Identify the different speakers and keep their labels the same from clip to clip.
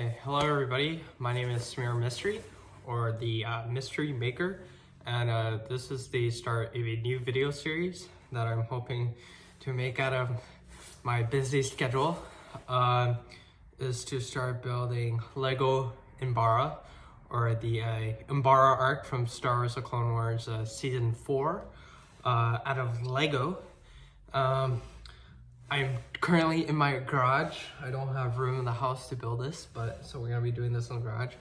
Speaker 1: Okay, hello everybody. My name is Smear Mystery, or the Mystery Maker, and this is the start of a new video series that I'm hoping to make out of my busy schedule. Is to start building Lego Umbara, or the Umbara arc from Star Wars: The Clone Wars Season 4, out of Lego. I'm currently in my garage. I don't have room in the house to build this, so we're gonna be doing this in the garage.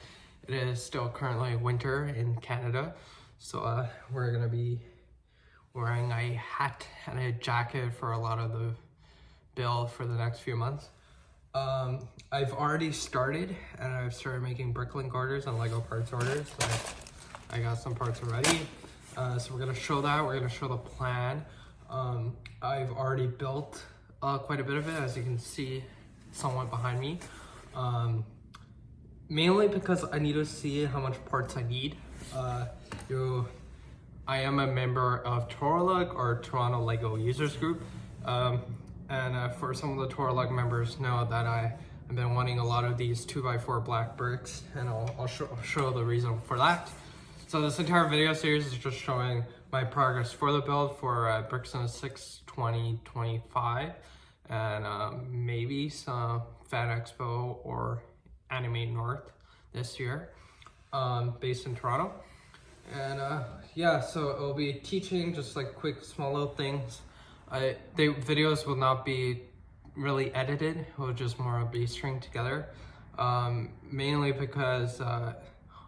Speaker 1: It is still currently winter in Canada, so we're gonna be wearing a hat and a jacket for a lot of the build for the next few months. I've already started, and I've started making Bricklink orders and Lego parts orders, so I got some parts already. So we're gonna show that, we're gonna show the plan. I've already built quite a bit of it, as you can see somewhat behind me. Mainly because I need to see how much parts I need. I am a member of ToroLUG, or Toronto Lego Users Group. And for some of the ToroLUG members know that I've been wanting a lot of these 2x4 black bricks, and I'll show the reason for that. So this entire video series is just showing my progress for the build for Bricks in a 6 2025, and maybe some Fan Expo or Anime North this year, based in Toronto. And yeah, so it'll be teaching just like quick small little things. The videos will not be really edited, it will just more be stringed together, mainly because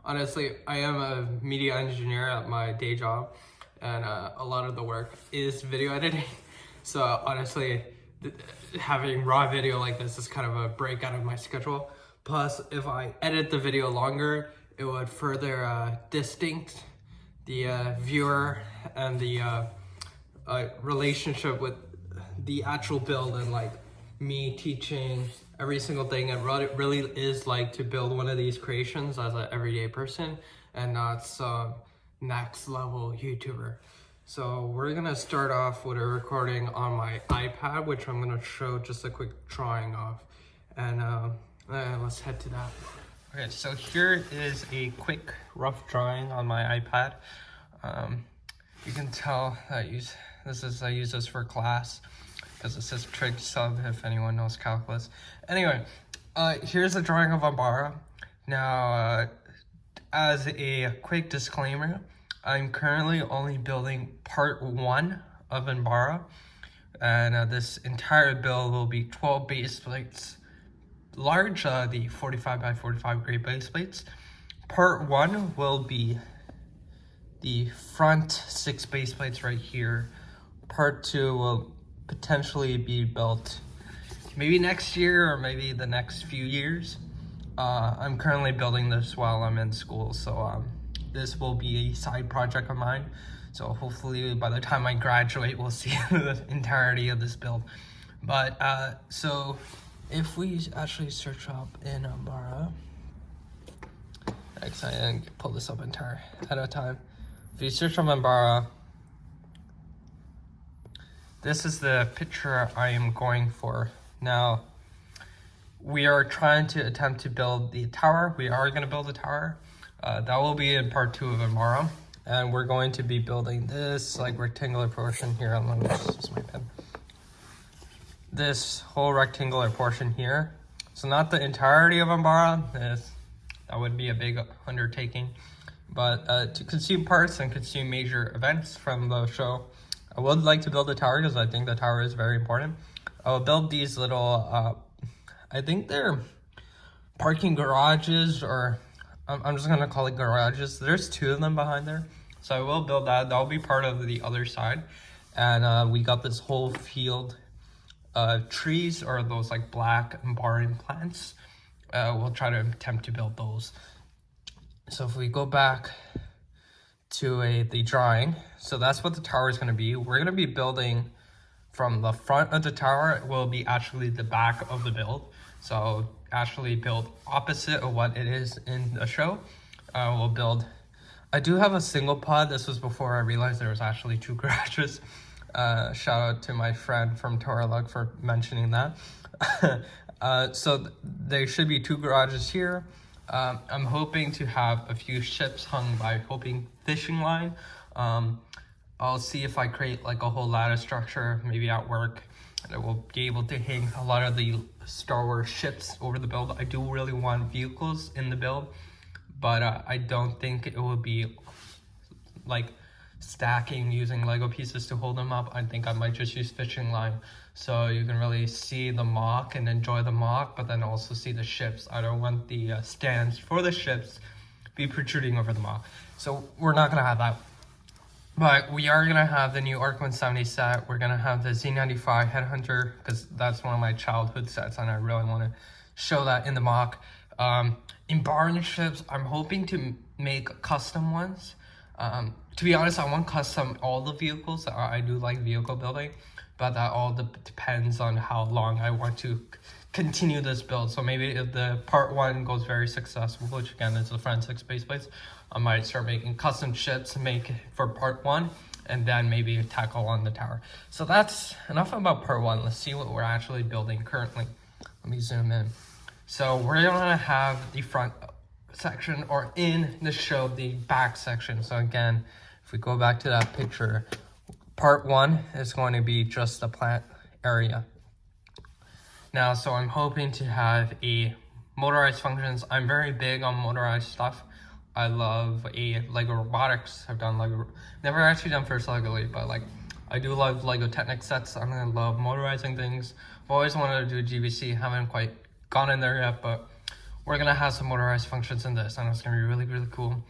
Speaker 1: honestly I am a media engineer at my day job, and a lot of the work is video editing. So honestly, having raw video like this is kind of a break out of my schedule. Plus, if I edit the video longer, it would further distinct the viewer and the relationship with the actual build, and like me teaching every single thing and what it really is like to build one of these creations as an everyday person, and not some next level YouTuber. So we're gonna start off with a recording on my iPad, which I'm gonna show just a quick drawing of, and let's head to that. Okay, so here is a quick rough drawing on my iPad. You can tell that I use this for class because it says trig sub if anyone knows calculus. Anyway, here's a drawing of Umbara. Now, as a quick disclaimer, I'm currently only building part 1 of Umbara, and this entire build will be 12 base plates, large, the 45 by 45 grade base plates. Part 1 will be the front 6 base plates right here. Part 2 will potentially be built maybe next year or maybe the next few years. I'm currently building this while I'm in school, so this will be a side project of mine. So hopefully by the time I graduate, we'll see the entirety of this build. But so if we actually search up in Umbara, I didn't pull this up entire at a time. If you search on Umbara, this is the picture I am going for. Now, we are trying to attempt to build the tower. We are going to build a tower. That will be in part 2 of Umbara. And we're going to be building this like rectangular portion here. Let me just use my pen. This whole rectangular portion here. So not the entirety of Umbara. That would be a big undertaking. But to consume parts and consume major events from the show, I would like to build a tower because I think the tower is very important. I will build these little, I think they're parking garages, or I'm just gonna call it garages. There's 2 of them behind there. So I will build that. That'll be part of the other side. And we got this whole field of trees, or those like black Umbaran plants. We'll try to attempt to build those. So if we go back to the drawing, so that's what the tower is going to be. We're going to be building from the front of the tower. It will be actually the back of the build. So actually build opposite of what it is in the show. We'll build, I do have a single pod. This was before I realized there was actually 2 garages. Shout out to my friend from ToroLUG for mentioning that. There should be 2 garages here. I'm hoping to have a few ships hung by fishing line. I'll see if I create like a whole ladder structure, maybe at work, that will be able to hang a lot of the Star Wars ships over the build. I do really want vehicles in the build, but I don't think it will be like stacking using Lego pieces to hold them up. I think I might just use fishing line, so you can really see the mock and enjoy the mock, but then also see the ships. I don't want the stands for the ships be protruding over the mock, so we're not gonna have that. But we are gonna have the new ARC 170 set. We're gonna have the Z95 Headhunter, because that's one of my childhood sets and I really want to show that in the mock. In barn ships, I'm hoping to make custom ones. To be honest, I want custom all the vehicles. I do like vehicle building, but that all depends on how long I want to continue this build. So maybe if the part 1 goes very successful, which again is the forensic space plates, I might start making custom ships for part 1, and then maybe tackle on the tower. So that's enough about part 1. Let's see what we're actually building currently. Let me zoom in. So we're gonna have the front section, or in the show, the back section. So again, if we go back to that picture, part 1 is going to be just the plant area. Now, so I'm hoping to have a motorized functions. I'm very big on motorized stuff. I love Lego robotics. I've done Lego, never actually done First Lego League, but like I do love Lego Technic sets. I'm gonna love motorizing things. I've always wanted to do a GBC, haven't quite gone in there yet, but we're gonna have some motorized functions in this, and it's gonna be really, really cool.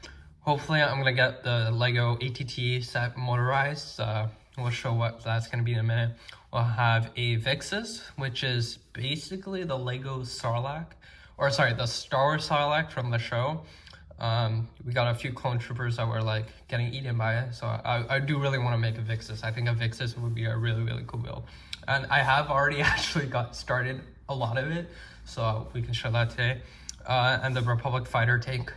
Speaker 1: Hopefully I'm gonna get the Lego ATT set motorized. We'll show what that's gonna be in a minute. We'll have a Vixus, which is basically the Lego Sarlaac, or sorry, the Star Wars Sarlaac from the show. We got a few clone troopers that were like getting eaten by it, so I do really want to make a Vixus. I think a Vixus would be a really, really cool build, and I have already actually got started a lot of it, so we can show that today. And the Republic fighter tank,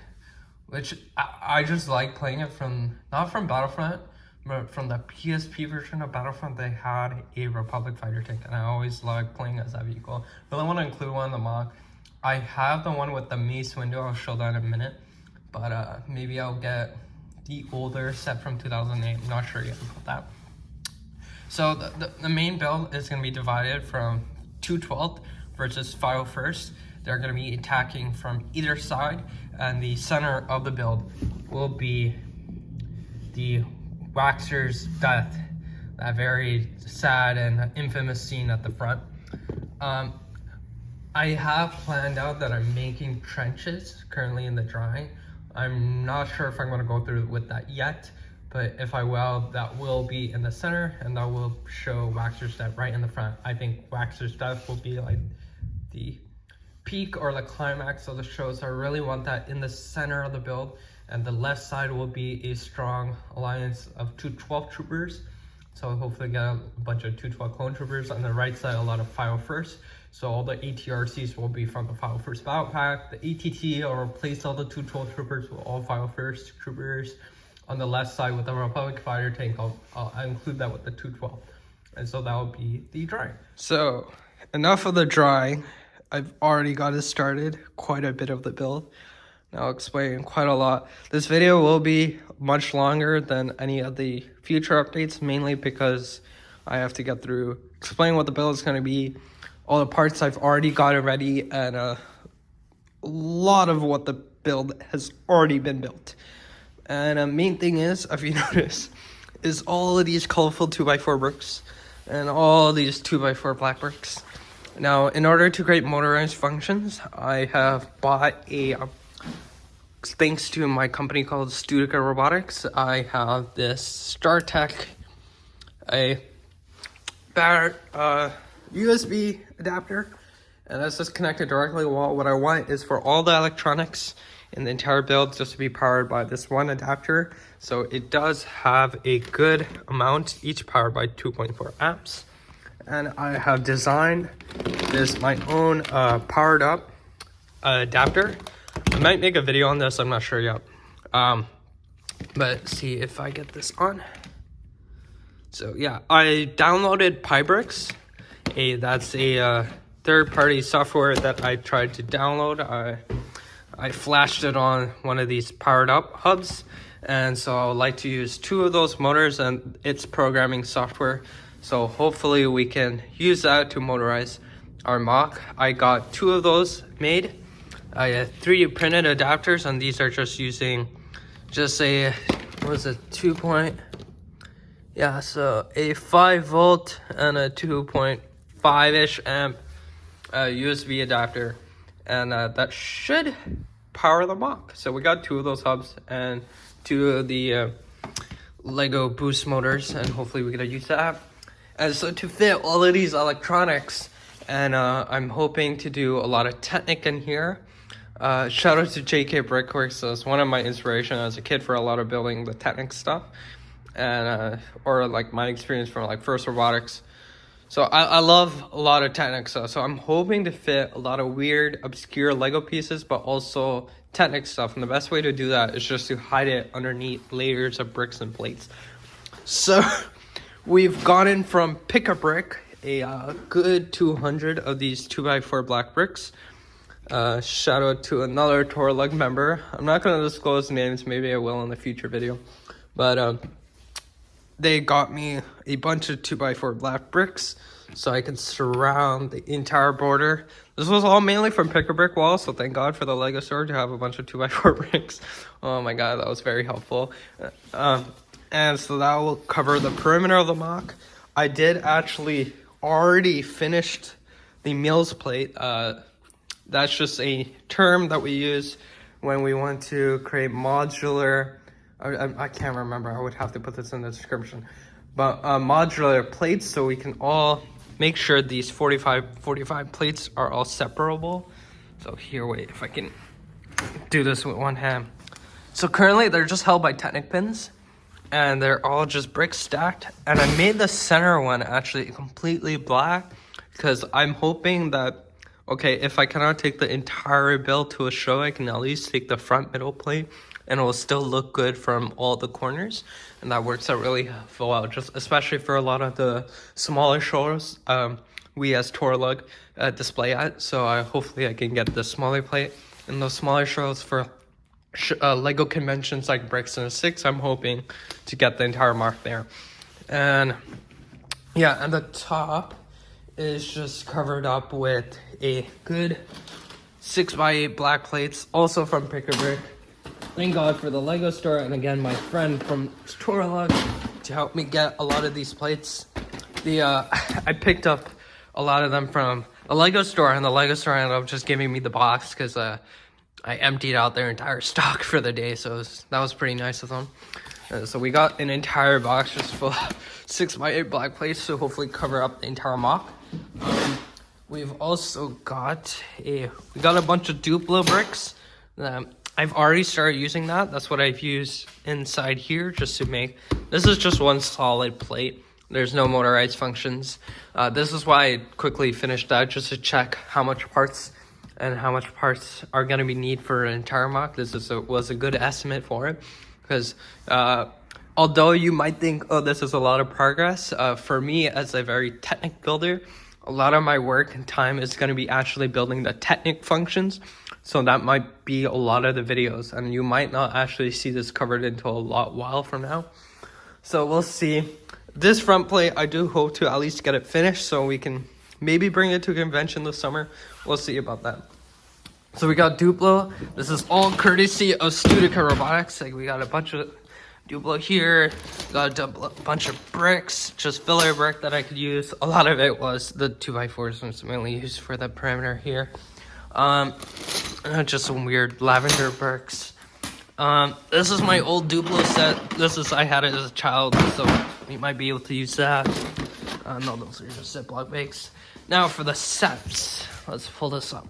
Speaker 1: which I just like playing it from, not from Battlefront, but from the PSP version of Battlefront. They had a Republic fighter tank, and I always like playing as that vehicle. Really want to include one in the mock. I have the one with the Mace window. I'll show that in a minute, but maybe I'll get the older set from 2008. I'm not sure yet about that. So the main build is going to be divided from 2/12 versus 501st. They're going to be attacking from either side, and the center of the build will be the Waxer's death, that very sad and infamous scene at the front. I have planned out that I'm making trenches currently in the drawing. I'm not sure if I'm going to go through with that yet, but if I will, that will be in the center, and that will show Waxer's death right in the front. I think Waxer's death will be like the peak or the climax of the show, so I really want that in the center of the build, and the left side will be a strong alliance of 212 troopers, so hopefully get a bunch of 212 clone troopers. On the right side, a lot of 501st, so all the ATRCs will be from the 501st battle pack. The ATT will replace all the 212 troopers with all 501st troopers. On the left side with the Republic fighter tank, I'll include that with the 212, and so that will be the drawing. So enough of the drawing. I've already got it started, quite a bit of the build. Now I'll explain quite a lot. This video will be much longer than any of the future updates, mainly because I have to get through, explain what the build is going to be, all the parts I've already got ready, and a lot of what the build has already been built. And the main thing is, if you notice, is all of these colorful 2x4 bricks and all these 2x4 black bricks. Now, in order to create motorized functions, I have bought thanks to my company called Studica Robotics, I have this StarTech, a USB adapter, and that's just connected directly to the wall. What I want is for all the electronics in the entire build just to be powered by this one adapter. So it does have a good amount, each powered by 2.4 amps. And I have designed this my own powered up adapter. I might make a video on this, I'm not sure yet. But see if I get this on. So yeah, I downloaded Pybricks. That's a third-party software that I tried to download. I flashed it on one of these powered up hubs, and so I would like to use 2 of those motors and its programming software. So hopefully we can use that to motorize our mock. I got 2 of those made. I had 3D printed adapters, and these are just using just a, what is it, so a 5 volt and a 2.5-ish amp USB adapter, and that should power the mock. So we got 2 of those hubs and 2 of the Lego boost motors, and hopefully we're gonna use that. And so to fit all of these electronics, and I'm hoping to do a lot of Technic in here. Shout out to JK Brickworks. So it's one of my inspiration as a kid for a lot of building the Technic stuff, and or like my experience from like First Robotics. So I love a lot of Technic stuff. So I'm hoping to fit a lot of weird, obscure Lego pieces, but also Technic stuff. And the best way to do that is just to hide it underneath layers of bricks and plates. So we've gotten from Pick a Brick a good 200 of these 2x4 black bricks. Shout out to another ToroLUG member. I'm not going to disclose names, maybe I will in the future video, but they got me a bunch of 2x4 black bricks so I can surround the entire border. This was all mainly from Pick a Brick wall, so thank God for the Lego store to have a bunch of 2x4 bricks. Oh my god, that was very helpful. And so that will cover the perimeter of the mock. I did actually already finished the mills plate. That's just a term that we use when we want to create modular, I can't remember, I would have to put this in the description, but modular plates, so we can all make sure these 45 plates are all separable. So here, wait, if I can do this with one hand. So currently they're just held by Technic pins, and they're all just bricks stacked, and I made the center one actually completely black because I'm hoping that, okay, if I cannot take the entire build to a show, I can at least take the front middle plate and it will still look good from all the corners. And that works out really well, just especially for a lot of the smaller shows we as ToroLUG display at. So hopefully I can get the smaller plate in those smaller shows for Lego conventions like Bricks and 6. I'm hoping to get the entire mark there. And yeah, and the top is just covered up with a good 6x8 black plates, also from Pick a Brick. Thank God for the Lego store, and again my friend from ToroLUG to help me get a lot of these plates. I picked up a lot of them from a Lego store, and the Lego store ended up just giving me the box because I emptied out their entire stock for the day, so that was pretty nice of them. So we got an entire box just full of 6x8 black plates to hopefully cover up the entire mock. We've also got a bunch of Duplo bricks. I've already started using that. That's what I've used inside here just to make, this is just one solid plate. There's no motorized functions. This is why I quickly finished that, just to check how much parts are going to be needed for an entire mock. This was a good estimate for it, because although you might think, oh, this is a lot of progress, for me as a very Technic builder, a lot of my work and time is going to be actually building the Technic functions. So that might be a lot of the videos, and you might not actually see this covered until a while from now. So we'll see. This front plate, I do hope to at least get it finished so we can maybe bring it to a convention this summer. We'll see about that. So we got Duplo. This is all courtesy of Studica Robotics. Like, we got a bunch of Duplo here, got a bunch of bricks, just filler brick that I could use. A lot of it was the 2x4s, was mainly used for the perimeter here. Just some weird lavender bricks. This is my old Duplo set. I had it as a child, so we might be able to use that. No, those are just Ziploc bags. Now for the sets, let's pull this up.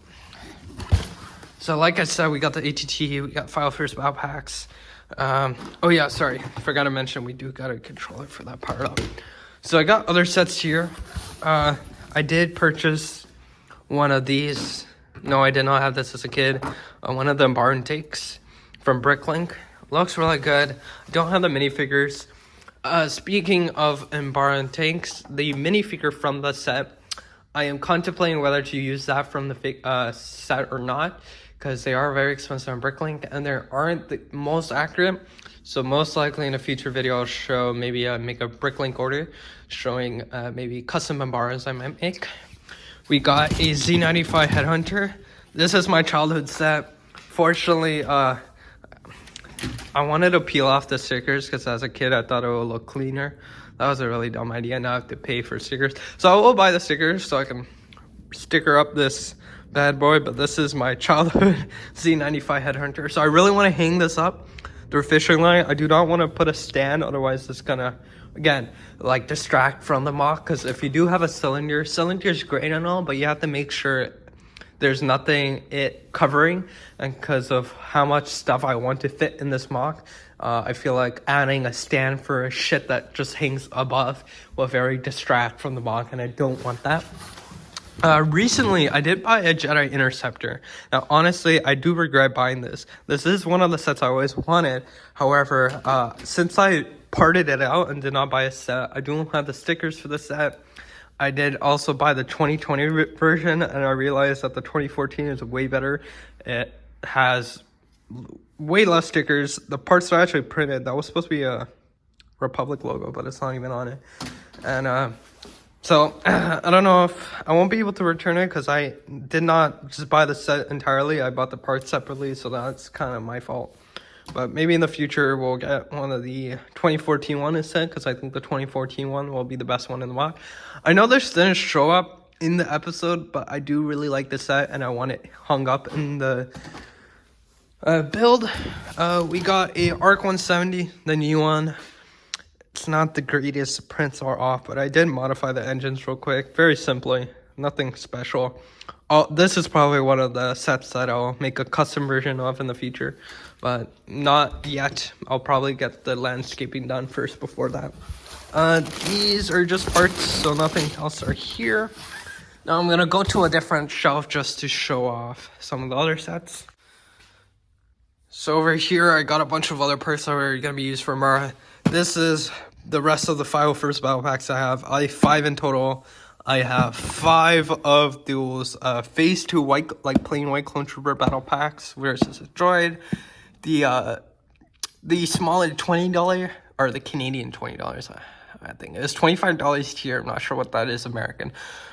Speaker 1: So like I said, we got the ATT, we got File First Bow packs. Oh yeah, sorry, forgot to mention, we do got a controller for that powered up. So I got other sets here. I did purchase one of these. No, I did not have this as a kid. One of the Umbara takes from Bricklink. Looks really good. I don't have the minifigures. Speaking of Umbara tanks, the minifigure from the set, I am contemplating whether to use that from the set or not, because they are very expensive on Bricklink and they aren't the most accurate. So most likely in a future video I'll show, maybe make a Bricklink order showing maybe custom Umbaras I might make. We got a Z95 Headhunter. This is my childhood set. Fortunately, I wanted to peel off the stickers because as a kid I thought it would look cleaner. That was a really dumb idea. Now I have to pay for stickers. So I will buy the stickers so I can sticker up this bad boy. But this is my childhood Z95 Headhunter. So I really want to hang this up through a fishing line. I do not want to put a stand. Otherwise it's gonna, again, like distract from the mock. Because if you do have a cylinder is great and all. But you have to make sure there's nothing covering. And because of how much stuff I want to fit in this mock, I feel like adding a stand for shit that just hangs above will very distract from the mock, and I don't want that. Recently, I did buy a Jedi Interceptor. Now, honestly, I do regret buying this. This is one of the sets I always wanted. However, since I parted it out and did not buy a set, I don't have the stickers for the set. I did also buy the 2020 version, and I realized that the 2014 is way better. It has way less stickers. The parts are actually printed. That was supposed to be a Republic logo, but it's not even on it. And so I don't know if I won't be able to return it because I did not just buy the set entirely. I bought the parts separately, so that's kind of my fault. But maybe in the future we'll get one of the 2014 one instead, because I think the 2014 one will be the best one in the mock. I know this didn't show up in the episode, but I do really like the set and I want it hung up in the build. We got a ARC 170, the new one. It's not the greatest, prints are off, but I did modify the engines real quick, very simply, nothing special. This is probably one of the sets that I'll make a custom version of in the future, but not yet. I'll probably get the landscaping done first before that. These are just parts, so nothing else are here. Now I'm gonna go to a different shelf just to show off some of the other sets. So over here, I got a bunch of other parts that are gonna be used for Umbara. This is the rest of the 501st battle packs I have. I have 5 in total. I have 5 of those phase 2 white, like plain white clone trooper battle packs versus a droid. The smaller $20 or the Canadian $20, I think it's $25 here. I'm not sure what that is American.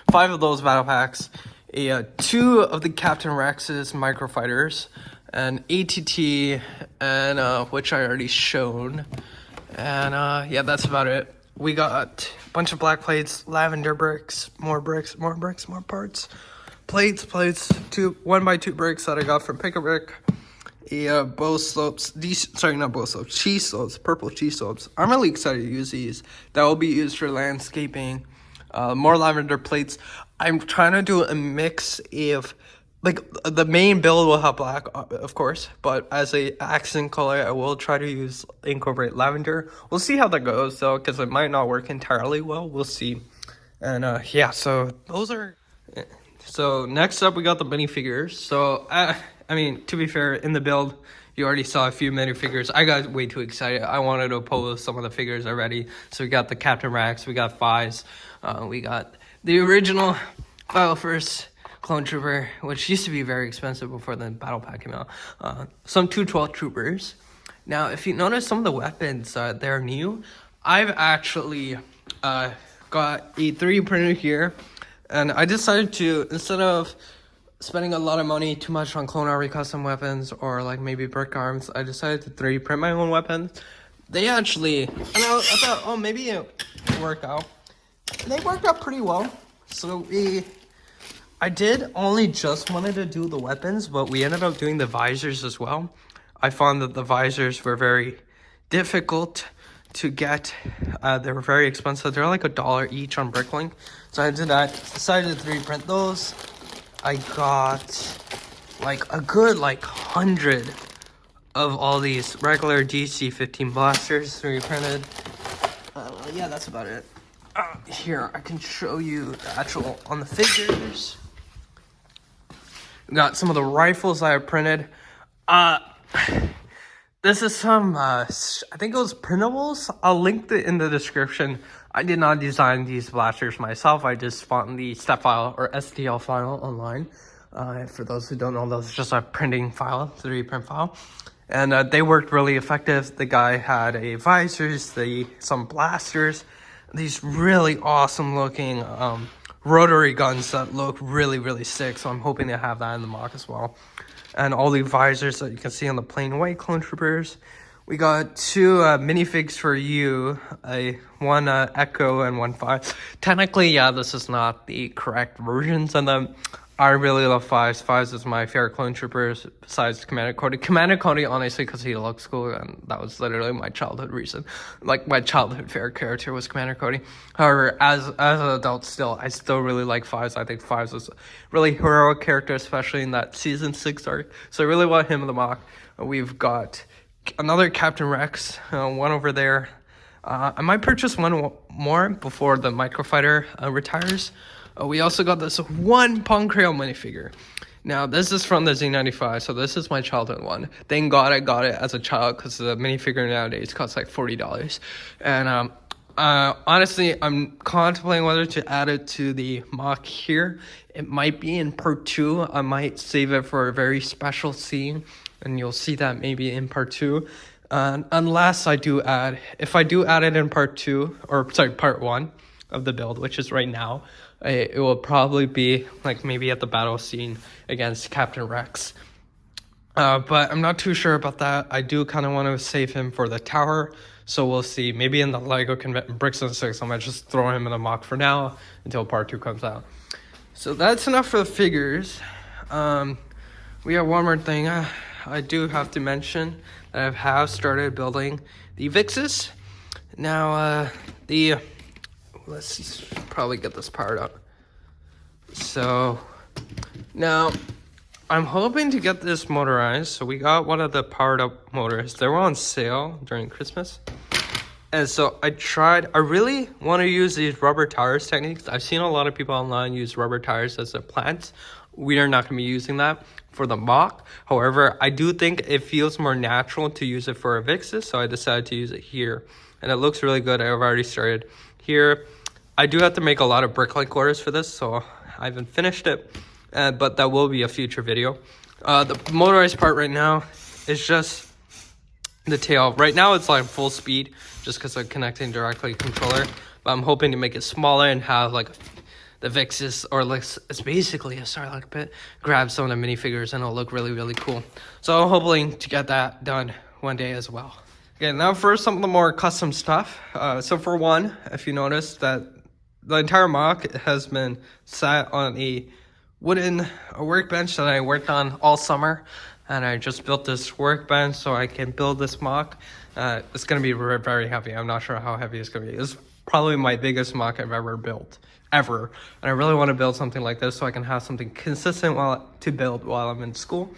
Speaker 1: 5 of those battle packs. 2 of the Captain Rex's microfighters, an ATT, and which I already shown. And yeah, that's about it. We got a bunch of black plates, lavender bricks, more parts, plates, 1x2 bricks that I got from Pick-a-Brick, bow slopes, cheese slopes, purple cheese slopes. I'm really excited to use these. That will be used for landscaping, more lavender plates. I'm trying to do a mix of, like, the main build will have black, of course, but as a accent color, I will try to incorporate lavender. We'll see how that goes, though, because it might not work entirely well. We'll see. And yeah, so those are. So next up, we got the minifigures. So I mean, to be fair, in the build, you already saw a few minifigures. I got way too excited. I wanted to pose some of the figures already. So we got the Captain Rex, we got Fies, we got the original Battle First Clone Trooper, which used to be very expensive before the battle pack came out. Some 212 Troopers. Now, if you notice some of the weapons, they're new. I've actually got a 3D printer here, and I decided to, instead of spending a lot of money too much on Clone Army custom weapons or like maybe brick arms, I decided to 3D print my own weapons. They actually, and I thought, oh, maybe it would work out. They worked out pretty well. So I did only just wanted to do the weapons, but we ended up doing the visors as well. I found that the visors were very difficult to get. They were very expensive. They're like $1 each on Bricklink. So I did that. Decided to 3D print those. I got like a good 100 of all these regular DC-15 blasters 3D printed. Yeah, that's about it. Here, I can show you the actual on the figures. Got some of the rifles I printed. This is some, I think it was printables. I'll link it in the description. I did not design these blasters myself. I just found the step file or STL file online. For those who don't know, that's just a printing file, 3D print file. And they worked really effective. The guy had a visors, some blasters, these really awesome looking rotary guns that look really, really sick. So I'm hoping to have that in the mock as well. And all the visors that you can see on the plain white clone troopers. We got 2 minifigs for you, one Echo and one 5. Technically, yeah, this is not the correct versions of them. I really love 5s. 5s is my favorite clone troopers besides Commander Cody. Commander Cody, honestly, because he looks cool, and that was literally my childhood reason. Like, my childhood favorite character was Commander Cody. However, as an adult still, I still really like 5s. I think 5s is a really heroic character, especially in that Season 6 arc. So I really want him in the mock. We've got another Captain Rex, one over there. I might purchase one more before the microfighter retires. We also got this one Punk Rail minifigure. Now, this is from the Z95, so this is my childhood one. Thank God I got it as a child, because the minifigure nowadays costs like $40. And honestly, I'm contemplating whether to add it to the mock here. It might be in part 2. I might save it for a very special scene, and you'll see that maybe in part 2. Unless I do add, if I do add it in part 2, or sorry, part 1 of the build, which is right now, it will probably be like maybe at the battle scene against Captain Rex. But I'm not too sure about that. I do kind of want to save him for the tower, so we'll see. Maybe in the LEGO Bricks and 6, I might just throw him in the mock for now until part 2 comes out. So that's enough for the figures. We have one more thing. I do have to mention that I have started building the Vixus. Now, let's probably get this powered up. So now I'm hoping to get this motorized. So we got one of the powered up motors. They were on sale during Christmas. And so I really want to use these rubber tires techniques. I've seen a lot of people online use rubber tires as their plants. We are not going to be using that for the mock. However, I do think it feels more natural to use it for a Vixus. So I decided to use it here. And it looks really good. I've already started here. I do have to make a lot of Bricklink orders for this, so I haven't finished it, but that will be a future video. The motorized part right now is just the tail. Right now it's like full speed, just because I'm connecting directly to the controller, but I'm hoping to make it smaller and have like the Vixus, or like it's basically a Sarlaac pit, grab some of the minifigures and it'll look really, really cool. So I'm hoping to get that done one day as well. Okay, now for some of the more custom stuff. So for one, if you notice that the entire mock has been sat on a wooden workbench that I worked on all summer. And I just built this workbench so I can build this mock. It's going to be very heavy. I'm not sure how heavy it's going to be. It's probably my biggest mock I've ever built, ever. And I really want to build something like this so I can have something consistent to build while I'm in school.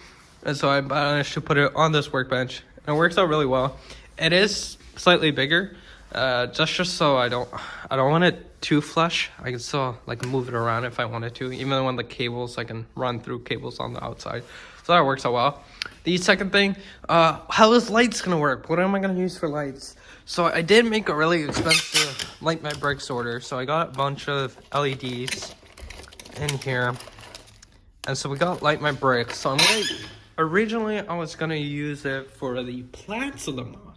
Speaker 1: And so I managed to put it on this workbench. And it works out really well. It is slightly bigger, just so I don't want it too flush. I can still like move it around if I wanted to, even on the cables. I can run through cables on the outside, so that works out well. The second thing, how is lights gonna work? What am I gonna use for lights? So I did make a really expensive Light My Bricks order. So I got a bunch of LEDs in here, and so we got Light My Bricks. So originally I was gonna use it for the plants of the mock.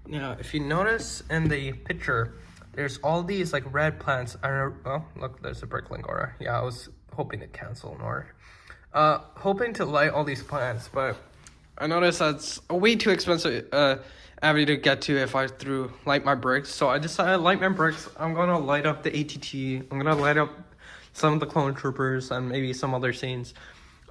Speaker 1: Now, if you notice in the picture, there's all these like red plants. Oh, look, there's a Bricklink order. Yeah, I was hoping to cancel an order. Hoping to light all these plants, but I noticed that's a way too expensive avenue to get to if I light my bricks. So I decided to light my bricks. I'm gonna light up the ATT. I'm gonna light up some of the clone troopers and maybe some other scenes.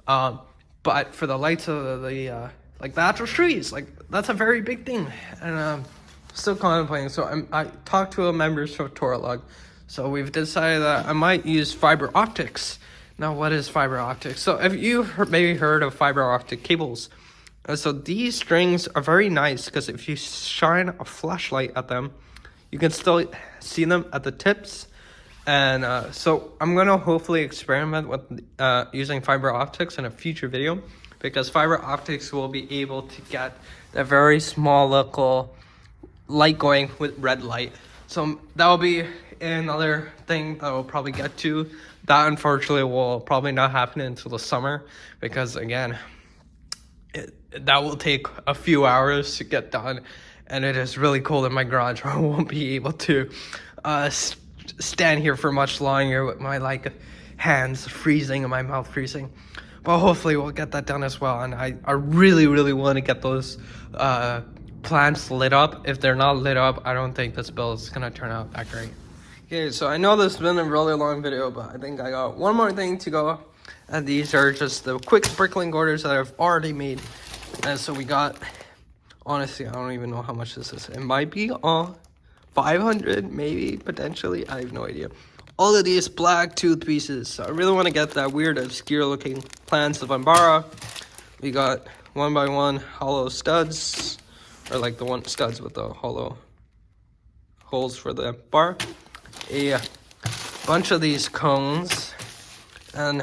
Speaker 1: But for the lights of the like the actual trees, like that's a very big thing, and still contemplating. So I talked to members of ToroLUG, so we've decided that I might use fiber optics. Now, what is fiber optics? So if you maybe heard of fiber optic cables, so these strings are very nice because if you shine a flashlight at them, you can still see them at the tips. And so I'm gonna hopefully experiment with using fiber optics in a future video, because fiber optics will be able to get a very small little light going with red light. So that will be another thing that we'll probably get to. That unfortunately will probably not happen until the summer because again, that will take a few hours to get done, and it is really cold in my garage. I won't be able to stand here for much longer with my like hands freezing and my mouth freezing. But hopefully we'll get that done as well. And I really want to get those plants lit up. If they're not lit up, I don't think this build is gonna turn out that great. Okay, so I know this has been a really long video, but I think I got one more thing to go. And these are just the quick Bricklink orders that I've already made. And so we got, honestly, I don't even know how much this is. It might be 500, maybe, potentially. I have no idea. All of these black tooth pieces. So I really want to get that weird, obscure looking plants of Umbara. We got 1x1 hollow studs, or like the one studs with the hollow holes for the bar. A bunch of these cones. And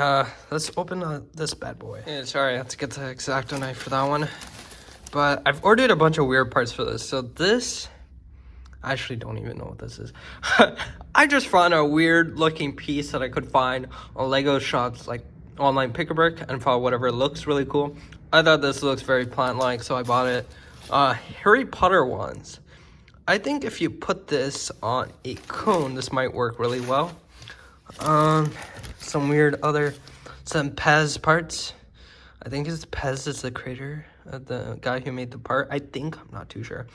Speaker 1: let's open this bad boy. Yeah, sorry, I have to get the X-Acto knife for that one. But I've ordered a bunch of weird parts for this. So this, I actually don't even know what this is. I just found a weird looking piece that I could find on Lego shops, like online pick-a-brick, and found whatever looks really cool. I thought this looks very plant-like, so I bought it. Harry Potter ones. I think if you put this on a cone, this might work really well. Some weird some Pez parts. I think it's Pez is the creator, the guy who made the part. I think, I'm not too sure.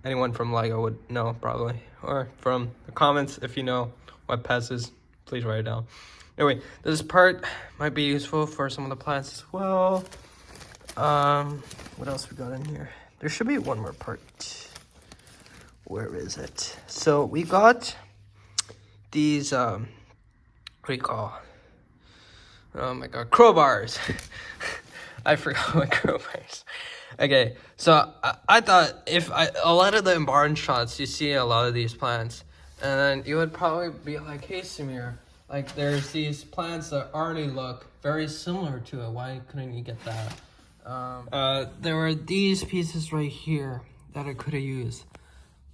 Speaker 1: Anyone from Lego would know probably, or from the comments if you know what Pez is, please write it down. Anyway, this part might be useful for some of the plants as well. What else we got in here? There should be one more part. Where is it? So we got these what do you call? Oh my god, crowbars. I forgot what crowbars. Okay, so I thought a lot of the Umbara shots, you see a lot of these plants, and then you would probably be like, hey Samir, like there's these plants that already look very similar to it. Why couldn't you get that? There were these pieces right here that I could have used.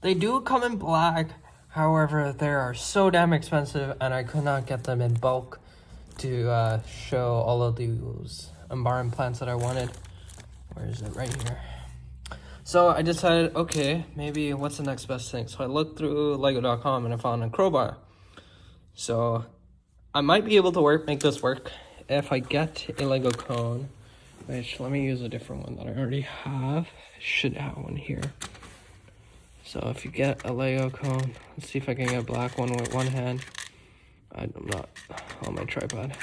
Speaker 1: They do come in black. However, they are so damn expensive, and I could not get them in bulk to show all of these Umbara plants that I wanted. Where is it? Right here. So I decided, okay, maybe what's the next best thing? So I looked through Lego.com and I found a crowbar. So I might be able to make this work if I get a Lego cone. Which, let me use a different one that I already have. I should have one here. So if you get a Lego cone, let's see if I can get a black one with one hand. I'm not on my tripod.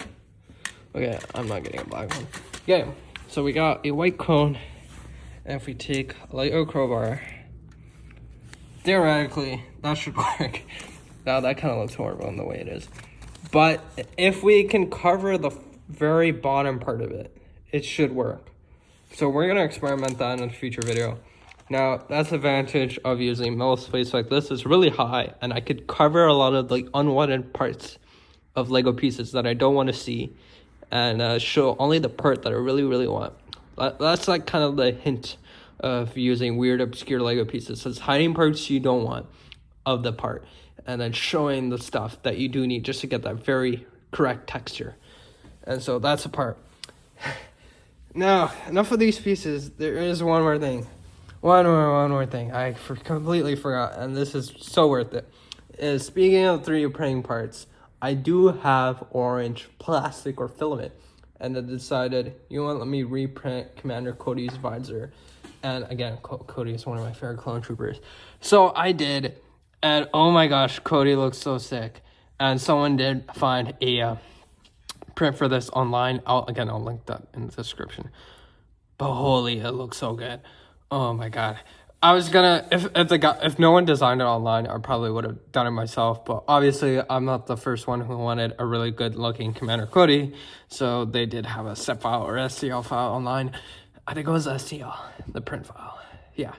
Speaker 1: Okay, I'm not getting a black one. Okay, so we got a white cone. And if we take a Lego crowbar, theoretically, that should work. Now that kind of looks horrible in the way it is. But if we can cover the very bottom part of it, it should work. So we're gonna experiment that in a future video. Now, that's the advantage of using metal space like this. It's really high, and I could cover a lot of the unwanted parts of Lego pieces that I don't want to see, and show only the part that I really want. That's like kind of the hint of using weird, obscure Lego pieces. So it's hiding parts you don't want of the part, and then showing the stuff that you do need just to get that very correct texture. And so that's a part. Now, enough of these pieces. There is one more thing. One more thing I completely forgot, and this is so worth it, is speaking of 3D printing parts, I do have orange plastic or filament, and I decided, you know what, let me reprint Commander Cody's visor. And again, Cody is one of my favorite clone troopers. So I did, and oh my gosh, Cody looks so sick. And someone did find a print for this online. I'll link that in the description. But holy, it looks so good. Oh my god. I was gonna, if no one designed it online, I probably would have done it myself. But obviously, I'm not the first one who wanted a really good looking Commander Cody. So they did have a set file or STL file online. I think it was STL, the print file. Yeah.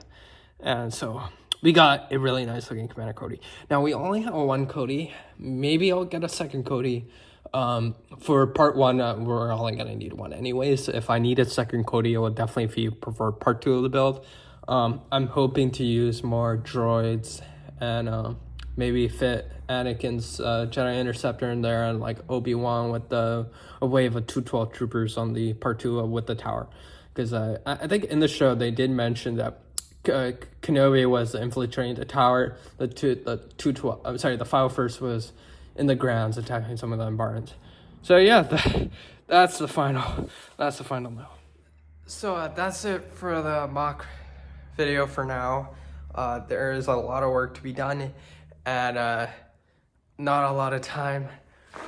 Speaker 1: And so we got a really nice looking Commander Cody. Now we only have one Cody. Maybe I'll get a second Cody. For part one, we're only gonna need one anyways. If I need a second Cody, it would definitely, if you prefer part two of the build. I'm hoping to use more droids and maybe fit Anakin's Jedi Interceptor in there, and like Obi-Wan with a wave of 212 troopers on the part 2 with the tower. Because I think in the show they did mention that Kenobi was infiltrating the tower. The 212, I'm sorry, the 501st was in the grounds attacking some of the Umbarans. So yeah, that's the final note. So that's it for the mock video for now. There is a lot of work to be done, and not a lot of time.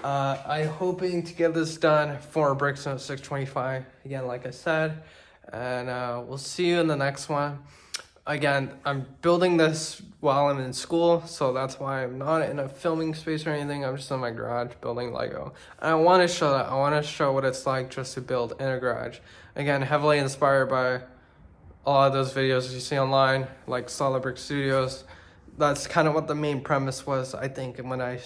Speaker 1: I'm hoping to get this done for Bricklink 625, again, like I said, and we'll see you in the next one. Again, I'm building this while I'm in school, so that's why I'm not in a filming space or anything. I'm just in my garage building Lego. And I want to show that. I want to show what it's like just to build in a garage. Again, heavily inspired by a lot of those videos you see online, like Solid Brick Studios. That's kind of what the main premise was, I think, when I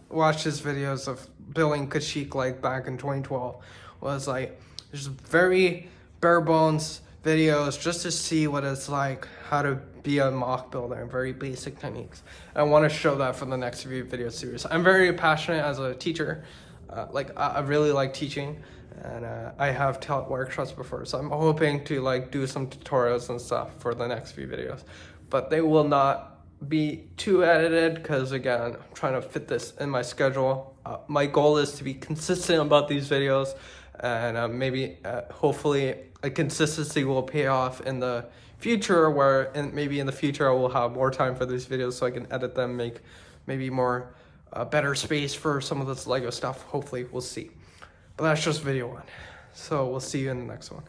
Speaker 1: watched his videos of building Kashyyyk like back in 2012. Was like, there's very bare bones videos just to see what it's like, how to be a mock builder, very basic techniques. I want to show that for the next few video series. I'm very passionate as a teacher. I really like teaching, and I have taught workshops before, so I'm hoping to like do some tutorials and stuff for the next few videos, but they will not be too edited because again, I'm trying to fit this in my schedule. My goal is to be consistent about these videos, and maybe hopefully a consistency will pay off in the future, where maybe in the future I will have more time for these videos so I can edit them, make maybe more better space for some of this Lego stuff. Hopefully, we'll see. But that's just video 1, so we'll see you in the next one.